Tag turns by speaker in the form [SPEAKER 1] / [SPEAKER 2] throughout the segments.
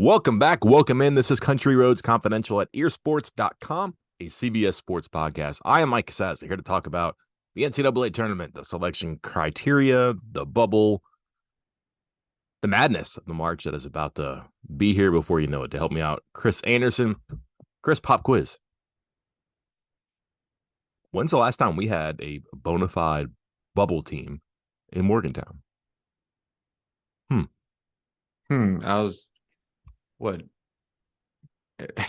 [SPEAKER 1] Welcome back. Welcome in. This is Country Roads Confidential at earsports.com, a CBS sports podcast. I am Mike Casazza, here to talk about the NCAA tournament, the selection criteria, the bubble, the madness of the March that is about to be here before you know it. To help me out, Chris Anderson. Chris, pop quiz. When's the last time we had a bona fide bubble team in Morgantown?
[SPEAKER 2] I was what?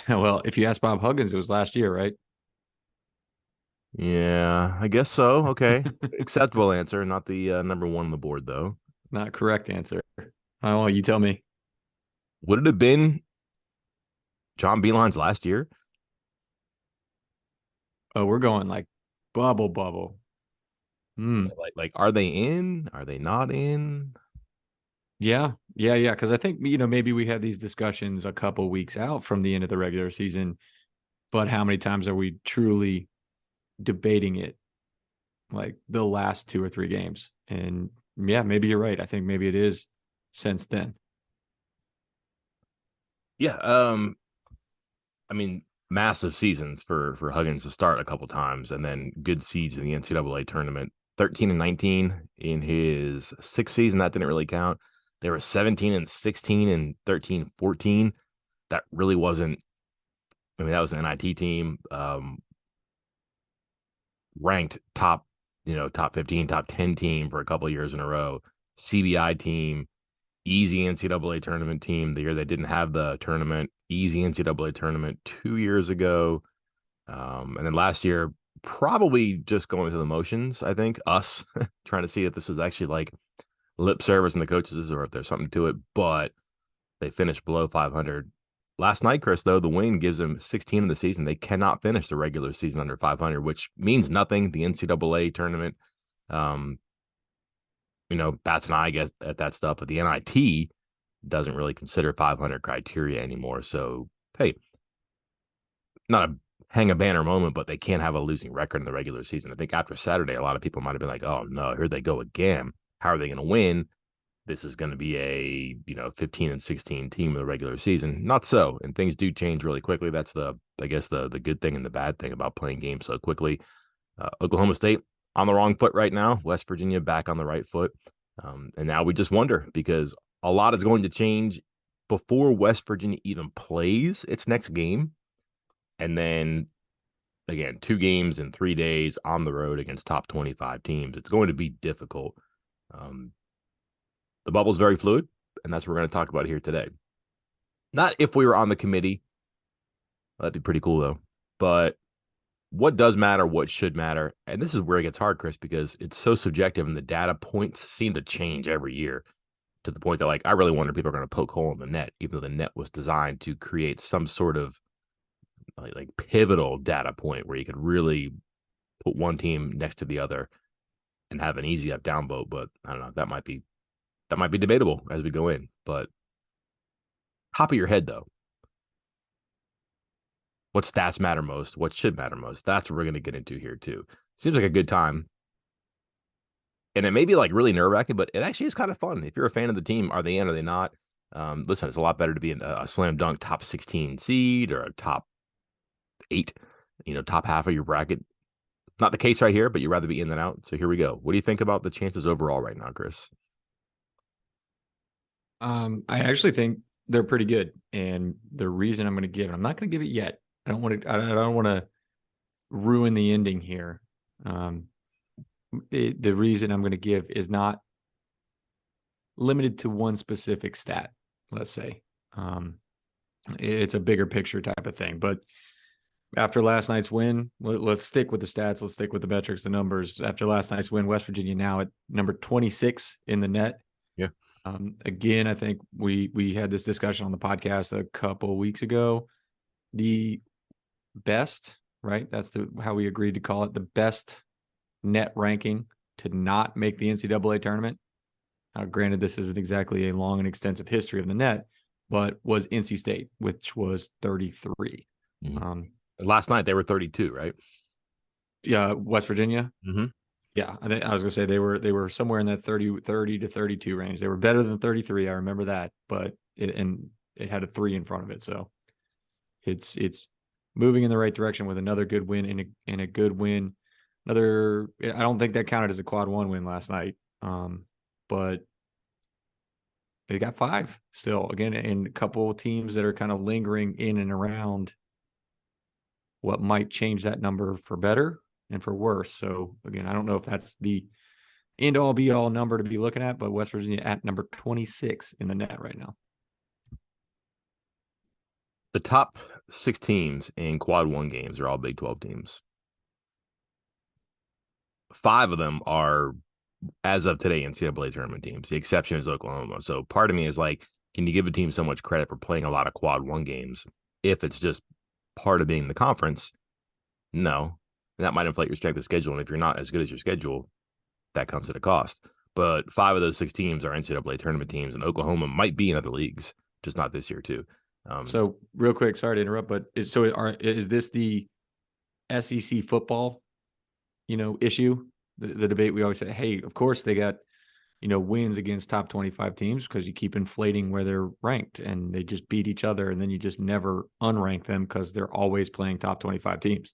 [SPEAKER 2] Well, if you ask Bob Huggins, it was last year, right?
[SPEAKER 1] Yeah, I guess so. Okay. Acceptable answer. Not the number one on the board, though.
[SPEAKER 2] Not correct answer. Oh, you tell me.
[SPEAKER 1] Would it have been John Beeline's last year?
[SPEAKER 2] Oh, we're going like bubble.
[SPEAKER 1] Like, are they in? Are they not in?
[SPEAKER 2] Yeah. Because I think maybe we had these discussions a couple weeks out from the end of the regular season, but how many times are we truly debating it? Like the last 2 or 3 games, and yeah, maybe you're right. I think maybe it is since then.
[SPEAKER 1] Yeah. I mean, massive seasons for Huggins to start a couple times, and then good seeds in the NCAA tournament. 13-19 in his sixth season. That didn't really count. They were 17-16 and 13-14. That really wasn't. I mean, that was an NIT team, ranked top 15, top 10 team for a couple of years in a row. CBI team, easy NCAA tournament team. The year they didn't have the tournament, easy NCAA tournament 2 years ago. And then last year, probably just going through the motions, I think, us trying to see if this was actually like lip service and the coaches or if there's something to it. But they finished below 500. Last night, Chris, though, the win gives them 16 in the season. They cannot finish the regular season under 500, which means nothing. The NCAA tournament, bats an eye at that stuff, but the NIT doesn't really consider 500 criteria anymore. So, hey, not a hang a banner moment, but they can't have a losing record in the regular season. I think after Saturday, a lot of people might have been like, oh, no, here they go again. How are they going to win? This is going to be a 15-16 team in the regular season. Not so, and things do change really quickly. That's the good thing and the bad thing about playing games so quickly. Oklahoma State on the wrong foot right now. West Virginia back on the right foot, and now we just wonder because a lot is going to change before West Virginia even plays its next game, and then again 2 games in 3 days on the road against top 25 teams. It's going to be difficult. The bubble's very fluid, and that's what we're going to talk about here today. Not if we were on the committee. That'd be pretty cool, though. But what does matter, what should matter, and this is where it gets hard, Chris, because it's so subjective, and the data points seem to change every year to the point that, like, I really wonder if people are going to poke hole in the net, even though the net was designed to create some sort of like pivotal data point where you could really put one team next to the other and have an easy up-down vote. But I don't know, that might be debatable as we go in, but top of your head, though, what stats matter most? What should matter most? That's what we're going to get into here, too. Seems like a good time. And it may be like really nerve-wracking, but it actually is kind of fun. If you're a fan of the team, are they in, are they not? Listen, it's a lot better to be in a slam dunk top 16 seed or a top 8, top half of your bracket. Not the case right here, but you'd rather be in than out. So here we go. What do you think about the chances overall right now, Chris?
[SPEAKER 2] I actually think they're pretty good, and the reason I'm going to give it, I'm not going to give it yet. I don't want to ruin the ending here. The reason I'm going to give is not limited to one specific stat. Let's say it's a bigger picture type of thing. But after last night's win, let's stick with the stats. Let's stick with the metrics, the numbers. After last night's win, West Virginia now at number 26 in the net.
[SPEAKER 1] Yeah.
[SPEAKER 2] Again, I think we had this discussion on the podcast a couple weeks ago. The best, right? That's how we agreed to call it, the best net ranking to not make the NCAA tournament. Granted, this isn't exactly a long and extensive history of the net, but was NC State, which was 33.
[SPEAKER 1] Mm-hmm. Last night they were 32, right?
[SPEAKER 2] Yeah, West Virginia.
[SPEAKER 1] Mm-hmm.
[SPEAKER 2] Yeah, I was gonna say they were somewhere in that 30 to 32 range. They were better than 33. I remember that, but and it had a 3 in front of it. So it's moving in the right direction with another good win and a good win. I don't think that counted as a quad 1 win last night. But they got 5 still, again, and a couple of teams that are kind of lingering in and around what might change that number for better and for worse. So again, I don't know if that's the end all be all number to be looking at, but West Virginia at number 26 in the net right now.
[SPEAKER 1] The top 6 teams in quad 1 games are all Big 12 teams. 5 of them are, as of today, NCAA tournament teams. The exception is Oklahoma. So part of me is like, can you give a team so much credit for playing a lot of quad 1 games if it's just part of being the conference? No. And that might inflate your strength of schedule. And if you're not as good as your schedule, that comes at a cost. But 5 of those 6 teams are NCAA tournament teams, and Oklahoma might be in other leagues, just not this year too.
[SPEAKER 2] So real quick, sorry to interrupt, but is this the SEC football, issue? The debate we always say, hey, of course they got, wins against top 25 teams because you keep inflating where they're ranked and they just beat each other. And then you just never unrank them because they're always playing top 25 teams.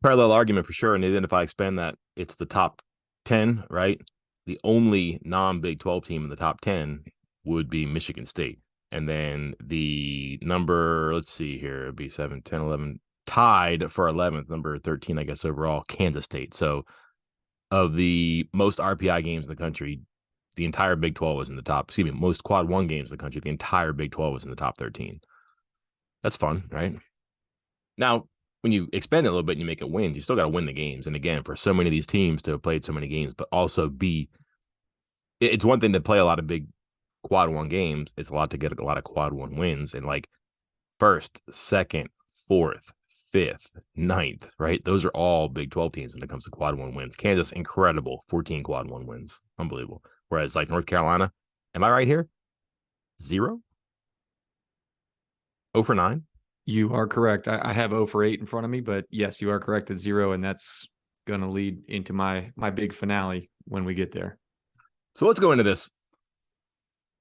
[SPEAKER 1] Parallel argument for sure. And even if I expand that, it's the top 10, right? The only non-Big 12 team in the top 10 would be Michigan State. And then the number, let's see here, it'd be 7, 10, 11, tied for 11th, number 13, I guess, overall, Kansas State. So of the most RPI games in the country, the entire Big 12 was in the top, most quad 1 games in the country, the entire Big 12 was in the top 13. That's fun, right? Now, when you expand it a little bit and you make it wins, you still got to win the games. And again, for so many of these teams to have played so many games, but also it's one thing to play a lot of big quad 1 games. It's a lot to get a lot of quad 1 wins. And like 1st, 2nd, 4th, 5th, 9th, right? Those are all Big 12 teams when it comes to quad 1 wins. Kansas, incredible, 14 quad 1 wins. Unbelievable. Whereas like North Carolina, am I right here? 0? 0 for 9?
[SPEAKER 2] You are correct. I have 0 for 8 in front of me, but yes, you are correct at 0, and that's going to lead into my big finale when we get there.
[SPEAKER 1] So let's go into this.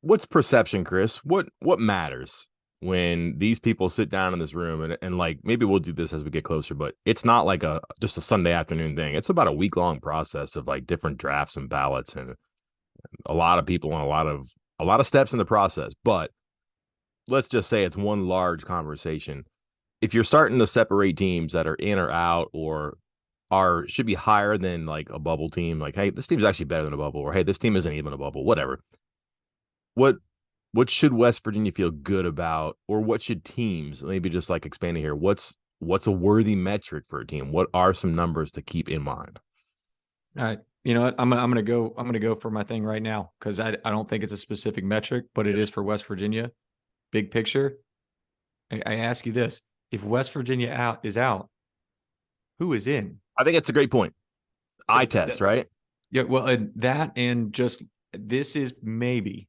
[SPEAKER 1] What's perception, Chris? What matters when these people sit down in this room and like, maybe we'll do this as we get closer, but it's not like just a Sunday afternoon thing. It's about a week-long process of like different drafts and ballots and a lot of people and a lot of steps in the process. But let's just say it's one large conversation. If you're starting to separate teams that are in or out or should be higher than like a bubble team, like, hey, this team's actually better than a bubble, or hey, this team isn't even a bubble, whatever. What should West Virginia feel good about, or what should teams, maybe just like expanding here, what's a worthy metric for a team? What are some numbers to keep in mind?
[SPEAKER 2] All right. You know what? I'm gonna go for my thing right now because I don't think it's a specific metric, but it is for West Virginia. Big picture. I ask you this: if West Virginia is out, who is in?
[SPEAKER 1] I think it's a great point. Eye test, right?
[SPEAKER 2] Yeah. Well, and just this is maybe.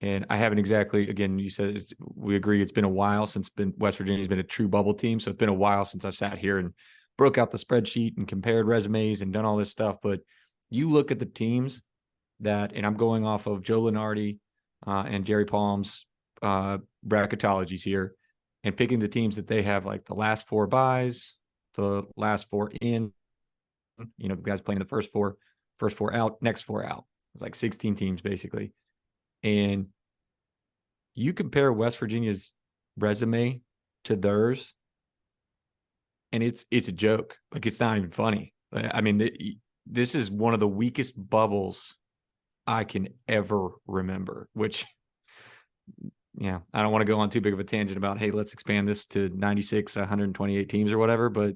[SPEAKER 2] And I haven't exactly, again, you said we agree it's been a while since West Virginia's been a true bubble team. So it's been a while since I've sat here and broke out the spreadsheet and compared resumes and done all this stuff. But you look at the teams and I'm going off of Joe Lunardi and Jerry Palm's bracketologies here and picking the teams that they have like the last 4 buys, the last 4 in, the guys playing the first four out, next 4 out. It's like 16 teams basically. And you compare West Virginia's resume to theirs, and it's a joke. Like, it's not even funny. I mean, this is one of the weakest bubbles I can ever remember, which, yeah, I don't want to go on too big of a tangent about, hey, let's expand this to 96, 128 teams or whatever. But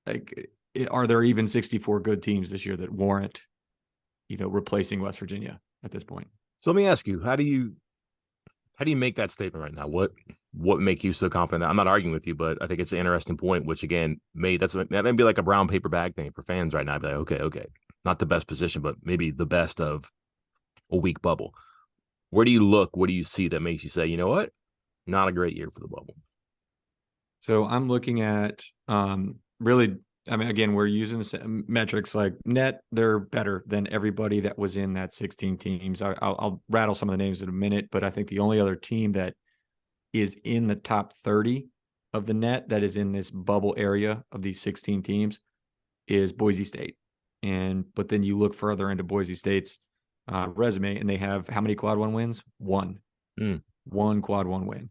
[SPEAKER 2] like, are there even 64 good teams this year that warrant, replacing West Virginia at this point?
[SPEAKER 1] So let me ask you, how do you make that statement right now? What make you so confident? I'm not arguing with you, but I think it's an interesting point, which again, that may be like a brown paper bag thing for fans right now. I'd be like, okay, not the best position, but maybe the best of a weak bubble. Where do you look? What do you see that makes you say, you know what? Not a great year for the bubble.
[SPEAKER 2] So I'm looking at really, I mean, again, we're using metrics like net. They're better than everybody that was in that 16 teams. I'll rattle some of the names in a minute, but I think the only other team that is in the top 30 of the net that is in this bubble area of these 16 teams is Boise State. But then you look further into Boise State's resume, and they have how many quad one wins? One. One quad one win.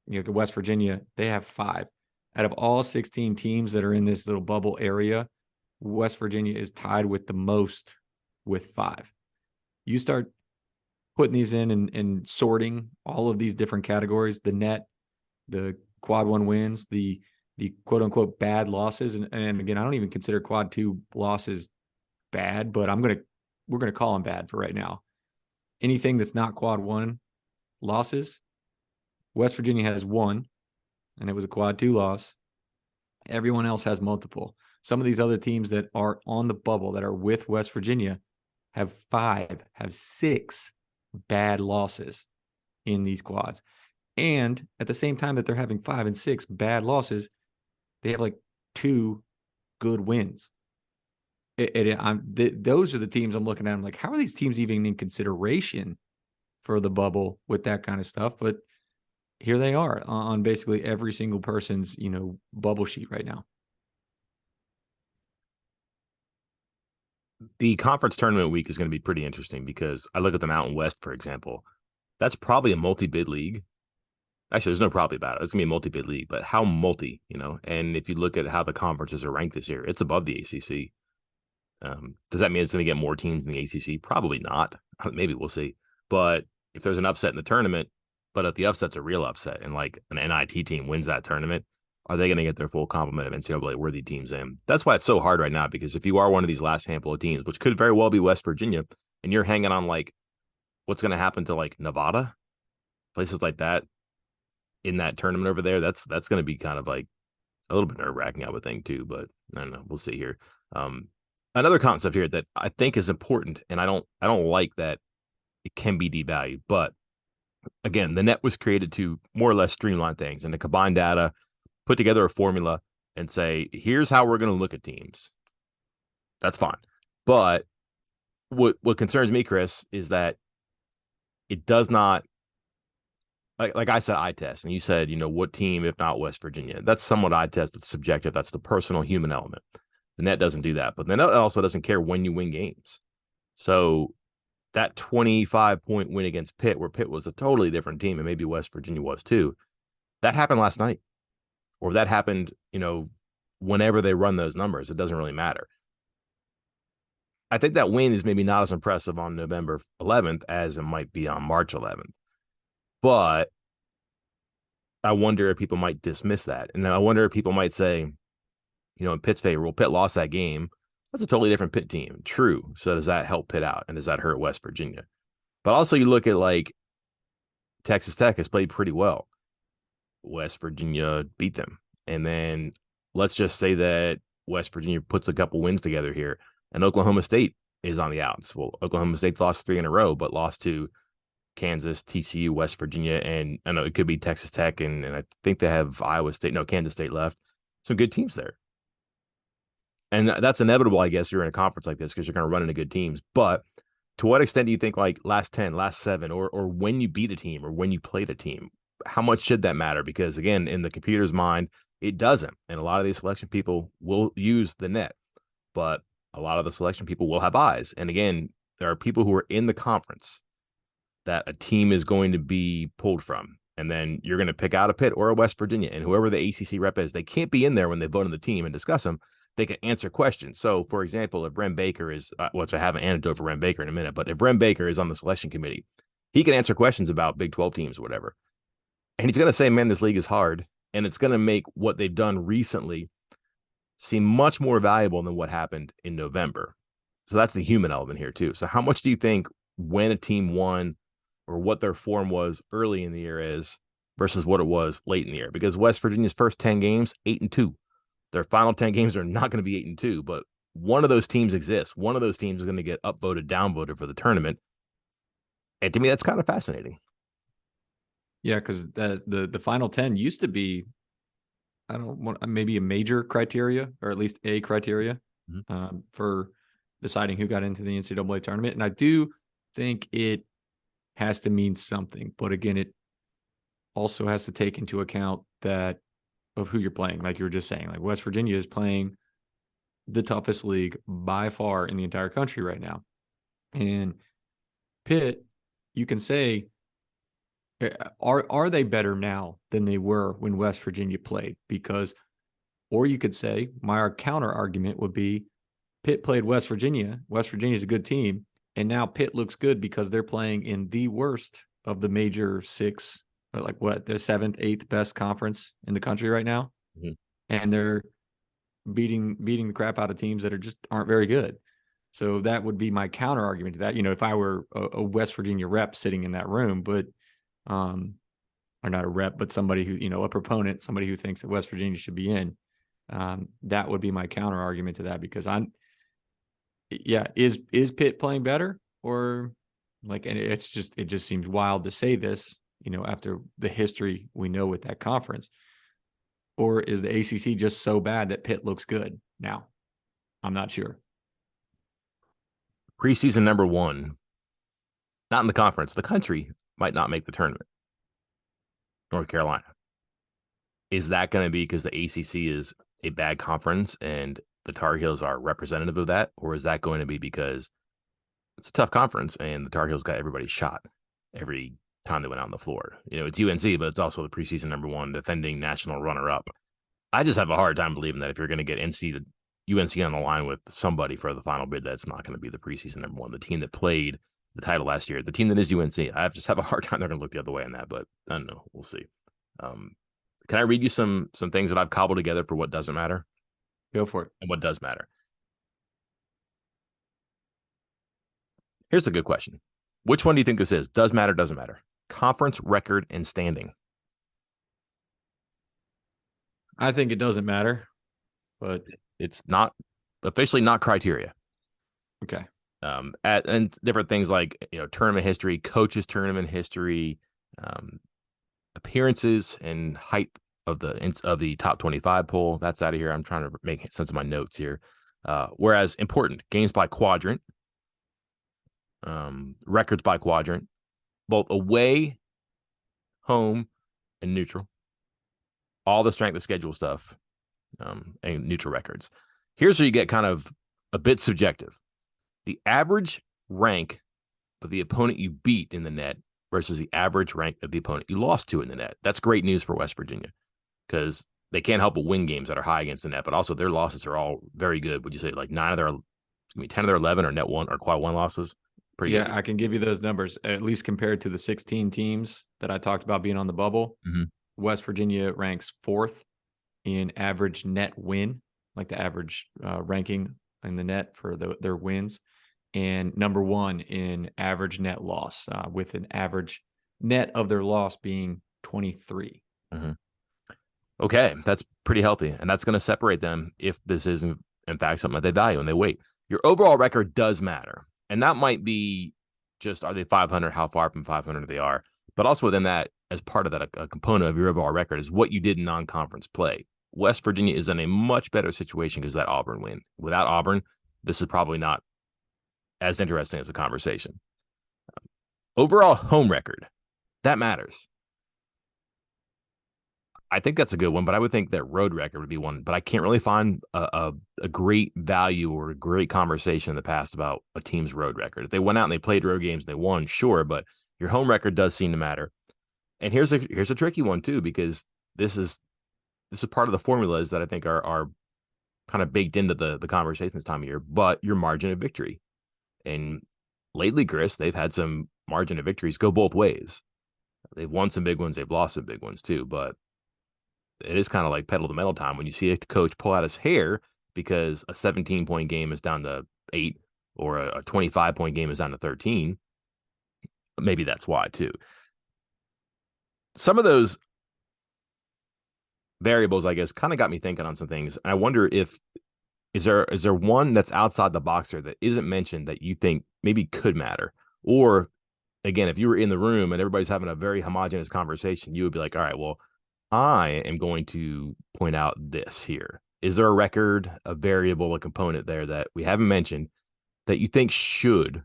[SPEAKER 2] West Virginia, they have 5. Out of all 16 teams that are in this little bubble area, West Virginia is tied with the most with 5. You start putting these in and sorting all of these different categories, the net, the quad one wins, the quote unquote bad losses. And again, I don't even consider quad 2 losses bad, but we're going to call them bad for right now. Anything that's not quad 1 losses, West Virginia has 1, and it was a quad 2 loss. Everyone else has multiple. Some of these other teams that are on the bubble that are with West Virginia have 5, have 6 bad losses in these quads. And at the same time that they're having 5 and 6 bad losses, they have like 2 good wins. Those are the teams I'm looking at. I'm like, how are these teams even in consideration for the bubble with that kind of stuff? But here they are on basically every single person's, bubble sheet right now.
[SPEAKER 1] The conference tournament week is going to be pretty interesting because I look at the Mountain West, for example. That's probably a multi-bid league. Actually, there's no probably about it. It's going to be a multi-bid league, but how multi, And if you look at how the conferences are ranked this year, it's above the ACC. Does that mean it's going to get more teams in the ACC? Probably not. Maybe we'll see. But if there's an upset in the tournament, but if the upset's a real upset and like an NIT team wins that tournament, are they going to get their full complement of NCAA-worthy teams in? That's why it's so hard right now, because if you are one of these last handful of teams, which could very well be West Virginia, and you're hanging on like what's going to happen to like Nevada, places like that in that tournament over there, that's going to be kind of like a little bit nerve-wracking, I would think, too. But I don't know. We'll see here. Another concept here that I think is important, and I don't like that it can be devalued, but again, the net was created to more or less streamline things and to combine data, put together a formula, and say, here's how we're going to look at teams. That's fine. But what concerns me, Chris, is that it does not, like I said, eye test, and you said, what team, if not West Virginia? That's somewhat eye test. It's subjective. That's the personal human element. The net doesn't do that, but the net also doesn't care when you win games. So that 25-point win against Pitt, where Pitt was a totally different team, and maybe West Virginia was too, that happened last night. Or that happened, whenever they run those numbers. It doesn't really matter. I think that win is maybe not as impressive on November 11th as it might be on March 11th. But I wonder if people might dismiss that. And then I wonder if people might say, in Pitt's favor, well, Pitt lost that game. That's a totally different Pitt team. True. So does that help Pitt out? And does that hurt West Virginia? But also you look at like Texas Tech has played pretty well. West Virginia beat them. And then let's just say that West Virginia puts a couple wins together here and Oklahoma State is on the outs. Well, Oklahoma State's lost 3 in a row, but lost to Kansas, TCU, West Virginia, and I know it could be Texas Tech, and I think they have Kansas State left. Some good teams there. And that's inevitable, I guess, you're in a conference like this because you're going to run into good teams. But to what extent do you think like last 10, last 7, or when you beat a team or when you played a team, how much should that matter? Because again, in the computer's mind, it doesn't. And a lot of these selection people will use the net, but a lot of the selection people will have eyes. And again, there are people who are in the conference that a team is going to be pulled from. And then you're going to pick out a Pitt or a West Virginia, and whoever the ACC rep is, they can't be in there when they vote on the team and discuss them. They can answer questions. So, for example, if Ren Baker is, which I have an anecdote for Ren Baker in a minute, but if Ren Baker is on the selection committee, he can answer questions about Big 12 teams or whatever. And he's going to say, man, this league is hard. And it's going to make what they've done recently seem much more valuable than what happened in November. So that's the human element here, too. So how much do you think when a team won or what their form was early in the year is versus what it was late in the year? Because West Virginia's first 10 games, 8-2. Their final 10 games are not going to be 8-2, but one of those teams exists. One of those teams is going to get upvoted, downvoted for the tournament. And to me, that's kind of fascinating.
[SPEAKER 2] Yeah, because the final 10 used to be, I don't want maybe a major criteria, or at least a criteria for deciding who got into the NCAA tournament. And I do think it has to mean something. But again, also has to take into account that of who you're playing. Like you were just saying, like West Virginia is playing the toughest league by far in the entire country right now. And Pitt, you can say, are they better now than they were when West Virginia played? Because, or you could say, my counter argument would be Pitt played West Virginia. West Virginia's a good team. And now Pitt looks good because they're playing in the worst of the major six, or like what, the seventh, eighth best conference in the country right now.
[SPEAKER 1] Mhm.
[SPEAKER 2] And they're beating the crap out of teams that aren't very good. So that would be my counter argument to that. If I were a West Virginia rep sitting in that room, but or not a rep, but somebody who, a proponent, somebody who thinks that West Virginia should be in, that would be my counter argument to that, because is Pitt playing better, or like, and it just seems wild to say this, after the history we know with that conference, or is the ACC just so bad that Pitt looks good now? I'm not sure.
[SPEAKER 1] Preseason number one, not in the conference, the country might not make the tournament. North Carolina. Is that going to be because the ACC is a bad conference and the Tar Heels are representative of that? Or is that going to be because it's a tough conference and the Tar Heels got everybody shot every time they went out on the floor? It's UNC, but it's also the preseason number one defending national runner-up. I just have a hard time believing that if you're going to get UNC on the line with somebody for the final bid, that's not going to be the preseason number one. The team that played the title last year, the team that is UNC, I just have a hard time they're going to look the other way on that, but I don't know. We'll see. Can I read you some things that I've cobbled together for what doesn't matter?
[SPEAKER 2] Go for it.
[SPEAKER 1] And what does matter? Here's a good question. Which one do you think this is? Does matter, doesn't matter? Conference record and standing.
[SPEAKER 2] I think it doesn't matter, but
[SPEAKER 1] it's not officially not criteria.
[SPEAKER 2] Okay.
[SPEAKER 1] And different things like tournament history, coaches tournament history, appearances and height of the top 25 poll. That's out of here. I'm trying to make sense of my notes here. Whereas important games by quadrant, records by quadrant, both away, home, and neutral. All the strength of schedule stuff, and neutral records. Here's where you get kind of a bit subjective. The average rank of the opponent you beat in the net versus the average rank of the opponent you lost to in the net. That's great news for West Virginia because they can't help but win games that are high against the net, but also their losses are all very good. Would you say like 10 of their 11 are net one or quad one losses? Pretty good.
[SPEAKER 2] I can give you those numbers, at least compared to the 16 teams that I talked about being on the bubble.
[SPEAKER 1] Mm-hmm.
[SPEAKER 2] West Virginia ranks 4th in average net win, like the average ranking in the net for their wins, and number 1 in average net loss, with an average net of their loss being 23.
[SPEAKER 1] Mm-hmm. Okay, that's pretty healthy, and that's going to separate them if this isn't, in fact, something that they value and they wait. Your overall record does matter, and that might be just, are they 500, how far from 500 they are, but also within that, as part of that, a component of your overall record is what you did in non-conference play. West Virginia is in a much better situation because of that Auburn win. Without Auburn, this is probably not as interesting as a conversation. Overall home record, that matters. I think that's a good one, but I would think that road record would be one, but I can't really find a great value or a great conversation in the past about a team's road record. If they went out and they played road games and they won, sure, but your home record does seem to matter. And here's a tricky one too, because this is part of the formulas that I think are kind of baked into the conversation this time of year, but your margin of victory. And lately, Chris, they've had some margin of victories go both ways. They've won some big ones, they've lost some big ones too, but it is kind of like pedal to metal time when you see a coach pull out his hair because a 17-point game is down to 8 or a 25-point game is down to 13. Maybe that's why too. Some of those variables, I guess, kind of got me thinking on some things. And I wonder if is there one that's outside the box here that isn't mentioned that you think maybe could matter? Or again, if you were in the room and everybody's having a very homogenous conversation, you would be like, all right, well, I am going to point out this here. Is there a record, a variable, a component there that we haven't mentioned that you think should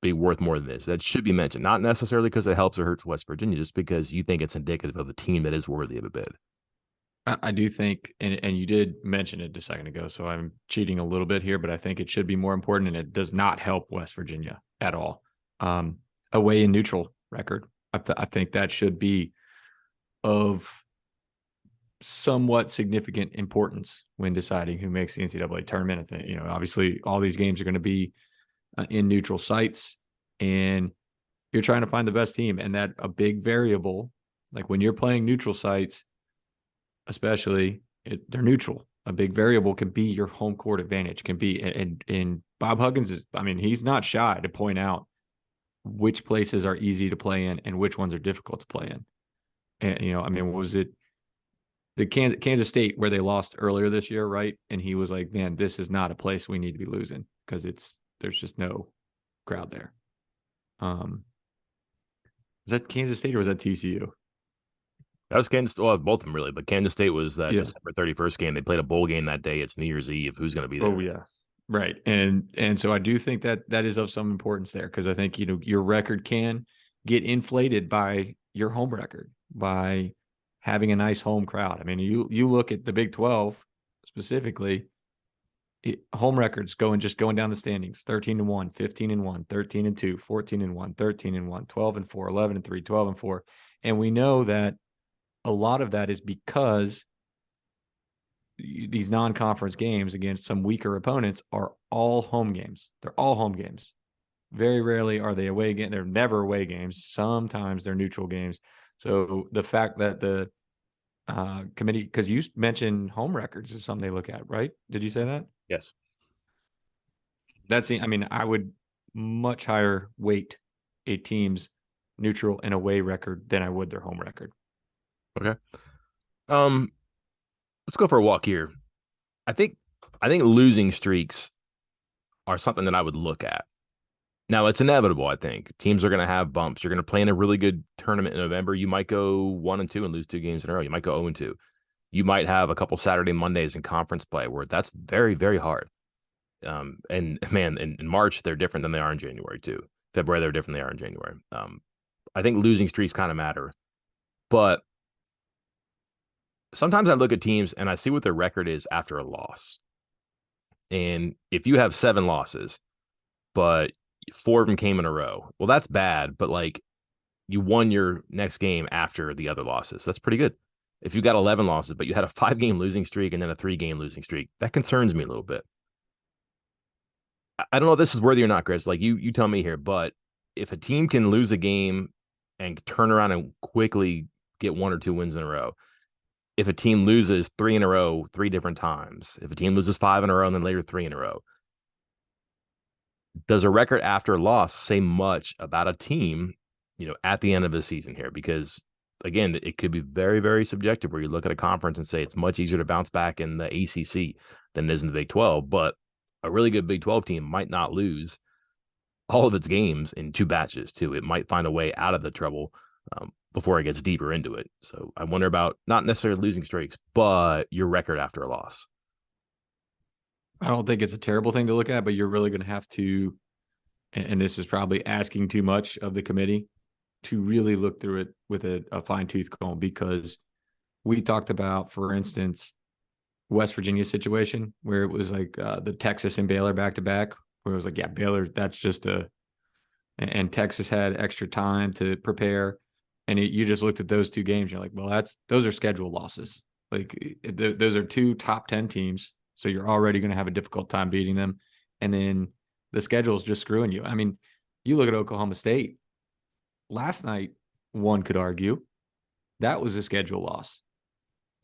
[SPEAKER 1] be worth more than this? That should be mentioned, not necessarily because it helps or hurts West Virginia, just because you think it's indicative of a team that is worthy of a bid.
[SPEAKER 2] I do think, and you did mention it a second ago, so I'm cheating a little bit here, but I think it should be more important, and it does not help West Virginia at all. Away and neutral record. I think that should be of somewhat significant importance when deciding who makes the NCAA tournament. I think, obviously all these games are going to be in neutral sites, and you're trying to find the best team, and that a big variable, like when you're playing neutral sites, especially they're neutral. A big variable can be your home court advantage, can be, and Bob Huggins is, he's not shy to point out which places are easy to play in and which ones are difficult to play in. And, was it the Kansas State where they lost earlier this year, right? And he was like, man, this is not a place we need to be losing because there's just no crowd there. Was that Kansas State or was that TCU?
[SPEAKER 1] That was Kansas. Well, both of them really, but Kansas State was that December 31st game. They played a bowl game that day. It's New Year's Eve. Who's going to be there?
[SPEAKER 2] Oh yeah, right. And so I do think that is of some importance there, because I think your record can get inflated by your home record, by having a nice home crowd. I mean, you look at the Big 12 specifically, home records going down the standings: 13-1, 15-1, 13-2, 14-1, 13-1, 12-4, 11-3, 12-4, and we know that a lot of that is because these non-conference games against some weaker opponents are all home games. They're all home games. Very rarely are they away games. They're never away games. Sometimes they're neutral games. So the fact that the committee, because you mentioned home records is something they look at, right? Did you say that?
[SPEAKER 1] Yes.
[SPEAKER 2] I would much higher weight a team's neutral and away record than I would their home record.
[SPEAKER 1] Okay. Let's go for a walk here. I think losing streaks are something that I would look at. Now, it's inevitable, I think. Teams are going to have bumps. You're going to play in a really good tournament in November. You might go 1-2 and lose 2 games in a row. You might go 0-2. You might have a couple Saturday, Mondays in conference play where that's very, very hard. And man, in March, they're different than they are in January, too. February, they're different than they are in January. I think losing streaks kind of matter. But sometimes I look at teams and I see what their record is after a loss. And if you have 7 losses, but 4 of them came in a row, well, that's bad. But like, you won your next game after the other losses. That's pretty good. If you got 11 losses, but you had a 5-game losing streak and then a 3-game losing streak, that concerns me a little bit. I don't know if this is worthy or not, Chris. Like you tell me here, but if a team can lose a game and turn around and quickly get 1 or 2 wins in a row, if a team loses 3 in a row 3 different times, if a team loses 5 in a row and then later 3 in a row, does a record after a loss say much about a team, at the end of the season here? Because again, it could be very, very subjective where you look at a conference and say it's much easier to bounce back in the ACC than it is in the Big 12, but a really good Big 12 team might not lose all of its games in 2 batches too. It might find a way out of the trouble before it gets deeper into it. So I wonder about not necessarily losing streaks, but your record after a loss.
[SPEAKER 2] I don't think it's a terrible thing to look at, but you're really going to have to, and this is probably asking too much of the committee, to really look through it with a fine-tooth comb, because we talked about, for instance, West Virginia's situation where it was like the Texas and Baylor back-to-back, where it was like, yeah, Baylor, that's just and Texas had extra time to prepare. And you just looked at those 2 games. You're like, well, those are scheduled losses. Like those are 2 top 10 teams. So you're already going to have a difficult time beating them. And then the schedule is just screwing you. I mean, you look at Oklahoma State last night, one could argue that was a schedule loss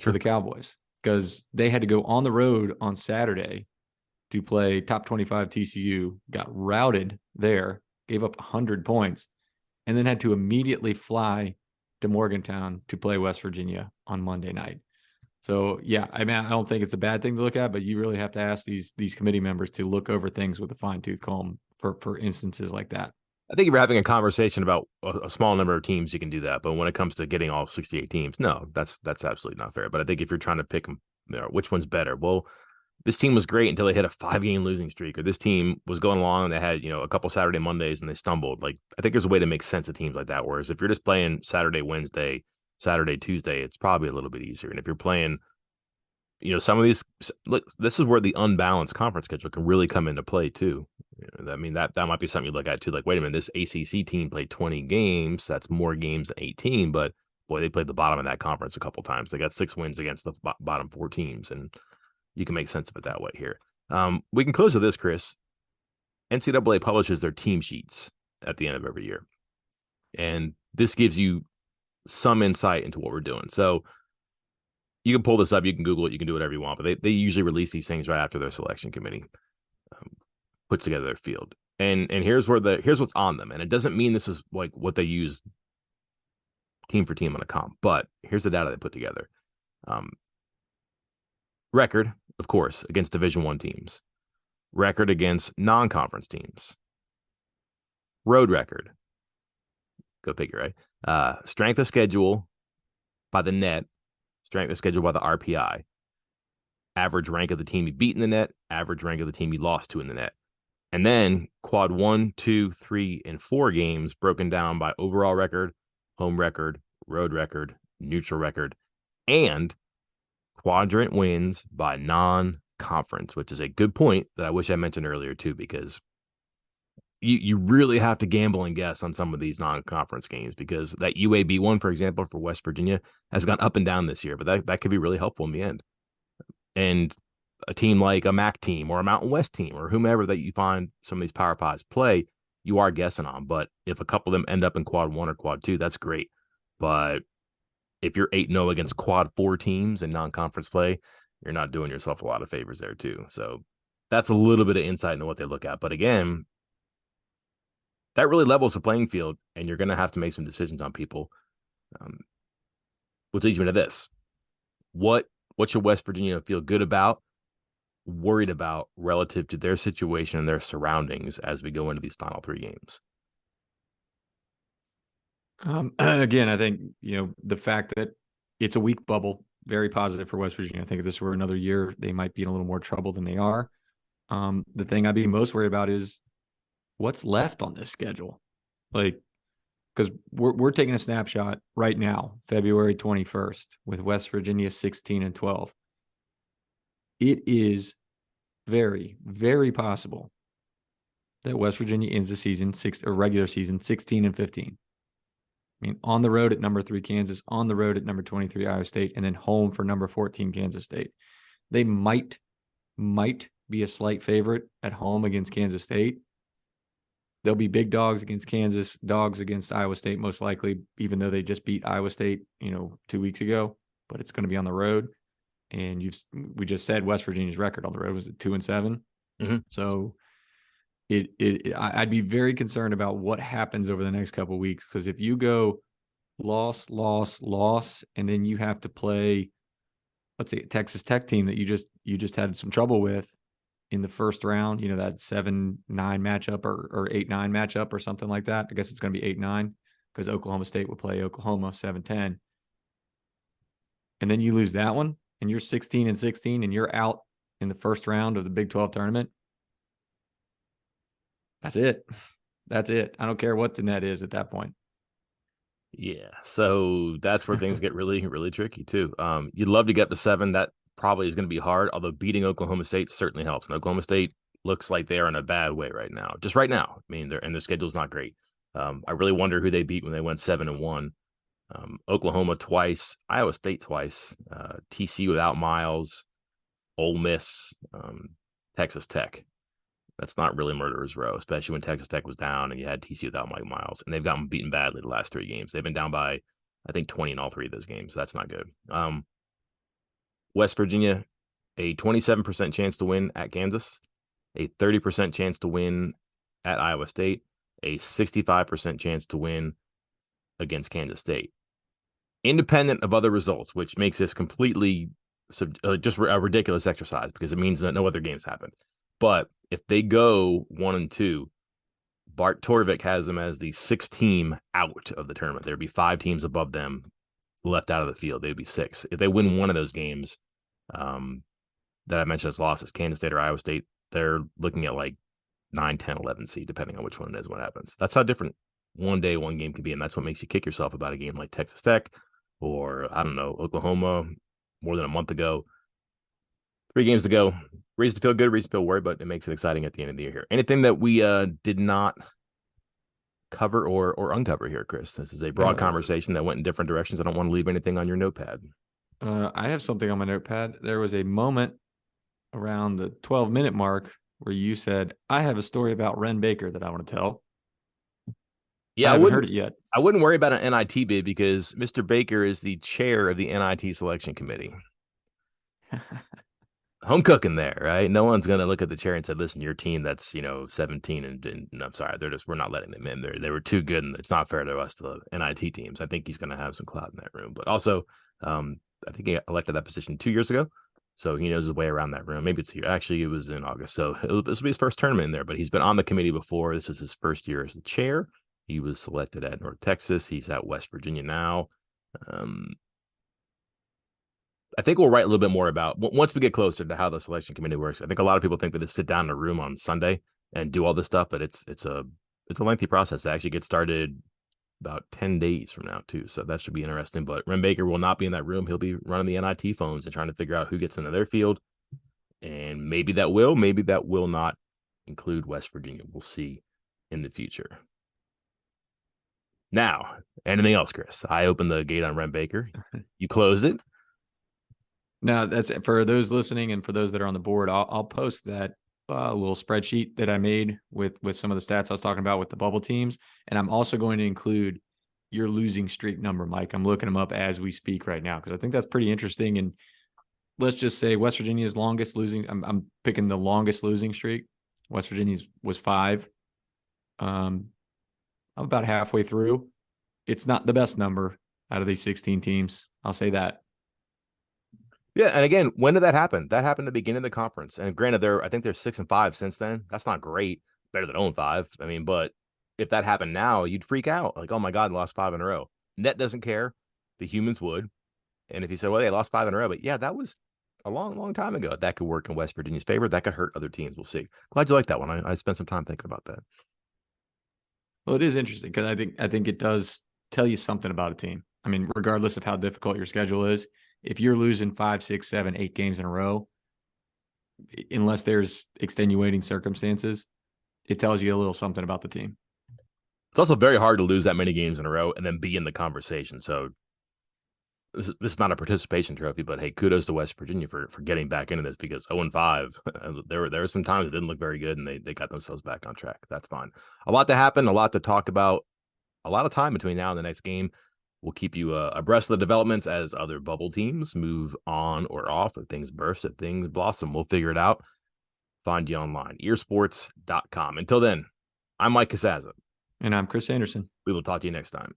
[SPEAKER 2] for the Cowboys, because they had to go on the road on Saturday to play top 25 TCU, got routed there, gave up 100 points, and then had to immediately fly to Morgantown to play West Virginia on Monday night. So, yeah, I don't think it's a bad thing to look at, but you really have to ask these committee members to look over things with a fine-tooth comb for instances like that.
[SPEAKER 1] I think if you're having a conversation about a small number of teams, you can do that. But when it comes to getting all 68 teams, no, that's absolutely not fair. But I think if you're trying to pick which one's better, well, this team was great until they hit a 5-game losing streak, or this team was going along and they had, a couple Saturday Mondays and they stumbled. Like, I think there's a way to make sense of teams like that. Whereas if you're just playing Saturday, Wednesday, Saturday, Tuesday, it's probably a little bit easier. And if you're playing, some of these, look, this is where the unbalanced conference schedule can really come into play too. I mean, that might be something you look at too. Like, wait a minute, this ACC team played 20 games. That's more games than 18, but boy, they played the bottom of that conference a couple times. They got 6 wins against the bottom 4 teams, and you can make sense of it that way here. We can close with this, Chris. NCAA publishes their team sheets at the end of every year, and this gives you some insight into what we're doing. So you can pull this up, you can Google it, you can do whatever you want, but they usually release these things right after their selection committee puts together their field. And here's what's on them. And it doesn't mean this is like what they use team for team on a comp, but here's the data they put together. Record, of course, against Division I teams. Record against non-conference teams. Road record. Go figure, right? Strength of schedule by the net. Strength of schedule by the RPI. Average rank of the team you beat in the net. Average rank of the team you lost to in the net. And then quad 1, 2, 3, and 4 games broken down by overall record, home record, road record, neutral record, and quadrant wins by non-conference, which is a good point that I wish I mentioned earlier too, because you really have to gamble and guess on some of these non-conference games, because that UAB one, for example, for West Virginia has gone up and down this year, but that could be really helpful in the end. And a team like a MAC team or a Mountain West team or whomever that you find some of these Power Pies play, you are guessing on. But if a couple of them end up in quad 1 or quad 2, that's great. But if you're 8-0 against quad 4 teams in non-conference play, you're not doing yourself a lot of favors there too. So that's a little bit of insight into what they look at. But again, that really levels the playing field, and you're going to have to make some decisions on people. Which leads me to this. What should West Virginia feel good about, worried about relative to their situation and their surroundings as we go into these final 3 games?
[SPEAKER 2] Again, I think, the fact that it's a weak bubble, very positive for West Virginia. I think if this were another year, they might be in a little more trouble than they are. The thing I'd be most worried about is what's left on this schedule. Like, because we're taking a snapshot right now, February 21st, with West Virginia 16-12. It is very, very possible that West Virginia ends the season regular season 16-15. I mean, on the road at number 3 Kansas, on the road at number 23 Iowa State, and then home for number 14 Kansas State. They might be a slight favorite at home against Kansas State. They'll be big dogs against Kansas, dogs against Iowa State, most likely, even though they just beat Iowa State, 2 weeks ago. But it's going to be on the road. And we just said West Virginia's record on the road was at 2-7.
[SPEAKER 1] Mm-hmm.
[SPEAKER 2] So I'd be very concerned about what happens over the next couple of weeks, because if you go loss, and then you have to play, let's say, a Texas Tech team that you just had some trouble with in the first round, that 7-9 matchup or 8-9 matchup or something like that. I guess it's going to be 8-9 because Oklahoma State will play Oklahoma 7-10. And then you lose that one and you're 16-16 and you're out in the first round of the Big 12 tournament. That's it. I don't care what the net is at that point.
[SPEAKER 1] Yeah. So that's where things get really, really tricky too. You'd love to get to 7. That probably is going to be hard, although beating Oklahoma State certainly helps. And Oklahoma State looks like they are in a bad way right now. Just right now. I mean, their schedule's not great. I really wonder who they beat when they went 7-1. Oklahoma twice, Iowa State twice, TC without Miles, Ole Miss, Texas Tech. That's not really murderer's row, especially when Texas Tech was down and you had TC without Mike Miles. And they've gotten beaten badly the last 3 games. They've been down by, I think, 20 in all 3 of those games. That's not good. West Virginia, a 27% chance to win at Kansas, a 30% chance to win at Iowa State, a 65% chance to win against Kansas State. Independent of other results, which makes this completely just a ridiculous exercise because it means that no other games happened. But if they go 1-2, Bart Torvik has them as the 6th team out of the tournament. There'd be 5 teams above them left out of the field. They'd be 6. If they win one of those games, that I mentioned as losses, Kansas State or Iowa State, they're looking at like 9, 10, 11 seed, depending on which one it is when it happens. That's how different one day, one game can be. And that's what makes you kick yourself about a game like Texas Tech or, I don't know, Oklahoma more than a month ago. 3 games to go. Reason to feel good, reason to feel worried, but it makes it exciting at the end of the year here. Anything that we did not cover or uncover here, Chris? This is a broad conversation that went in different directions. I don't want to leave anything on your notepad.
[SPEAKER 2] I have something on my notepad. There was a moment around the 12-minute mark where you said, I have a story about Ren Baker that I want to tell.
[SPEAKER 1] Yeah,
[SPEAKER 2] I haven't heard it yet.
[SPEAKER 1] I wouldn't worry about an NIT bid because Mr. Baker is the chair of the NIT selection committee. Home cooking there, right? No one's going to look at the chair and say, listen, your team that's, 17 and I'm sorry, we're not letting them in. They were too good and it's not fair to us, the NIT teams. I think he's going to have some clout in that room. But also, I think he elected that position 2 years ago. So he knows his way around that room. Maybe it's here. Actually, it was in August. So this will be his first tournament in there, but he's been on the committee before. This is his first year as the chair. He was selected at North Texas. He's at West Virginia now. I think we'll write a little bit more about once we get closer to how the selection committee works. I think a lot of people think that they sit down in a room on Sunday and do all this stuff, but it's a lengthy process. It actually gets started about 10 days from now too. So that should be interesting. But Ren Baker will not be in that room. He'll be running the NIT phones and trying to figure out who gets into their field. And maybe that will not include West Virginia. We'll see in the future. Now, anything else, Chris? I opened the gate on Ren Baker. You closed it.
[SPEAKER 2] No, that's it. For those listening and for those that are on the board, I'll post that little spreadsheet that I made with some of the stats I was talking about with the bubble teams. And I'm also going to include your losing streak number, Mike. I'm looking them up as we speak right now because I think that's pretty interesting. And let's just say West Virginia's longest losing. I'm picking the longest losing streak. West Virginia's was 5. I'm about halfway through. It's not the best number out of these 16 teams. I'll say that.
[SPEAKER 1] Yeah, and again, when did that happen? That happened at the beginning of the conference. And granted, I think they're 6-5 since then. That's not great. Better than 0-5. I mean, but if that happened now, you'd freak out. Like, oh my God, lost 5 in a row. Net doesn't care. The humans would. And if you said, well, they lost 5 in a row, but yeah, that was a long, long time ago. That could work in West Virginia's favor. That could hurt other teams. We'll see. Glad you like that one. I spent some time thinking about that.
[SPEAKER 2] Well, it is interesting because I think it does tell you something about a team. I mean, regardless of how difficult your schedule is, if you're losing 5, 6, 7, 8 games in a row, unless there's extenuating circumstances, it tells you a little something about the team.
[SPEAKER 1] It's also very hard to lose that many games in a row and then be in the conversation. So this is not a participation trophy, but hey, kudos to West Virginia for getting back into this because 0-5, there were some times it didn't look very good and they got themselves back on track. That's fine. A lot to happen, a lot to talk about, a lot of time between now and the next game. We'll keep you abreast of the developments as other bubble teams move on or off, if things burst, if things blossom. We'll figure it out. Find you online, earsports.com. Until then, I'm Mike Casazza.
[SPEAKER 2] And I'm Chris Anderson.
[SPEAKER 1] We will talk to you next time.